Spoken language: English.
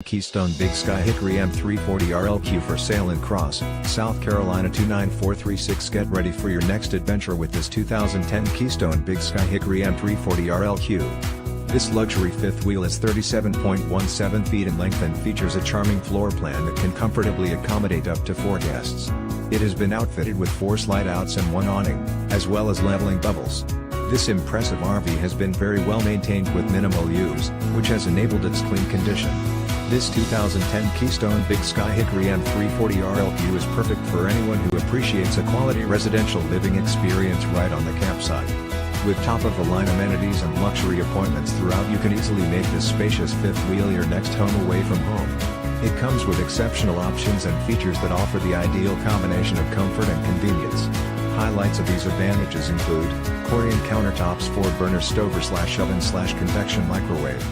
Keystone Big Sky Hickory M340 RLQ for sale in Cross, South Carolina 29436. Get ready for your next adventure with this 2010 Keystone Big Sky Hickory M340 RLQ. This luxury fifth wheel is 37.17 feet in length and features a charming floor plan that can comfortably accommodate up to 4 guests. It has been outfitted with 4 slide-outs and 1 awning, as well as leveling bubbles. This impressive RV has been very well maintained with minimal use, which has enabled its clean condition. This 2010 Keystone Big Sky Hickory M340 RLQ is perfect for anyone who appreciates a quality residential living experience right on the campsite. With top-of-the-line amenities and luxury appointments throughout, you can easily make this spacious fifth wheel your next home away from home. It comes with exceptional options and features that offer the ideal combination of comfort and convenience. Highlights of these advantages include Corian countertops, 4-burner stover/oven/convection microwave,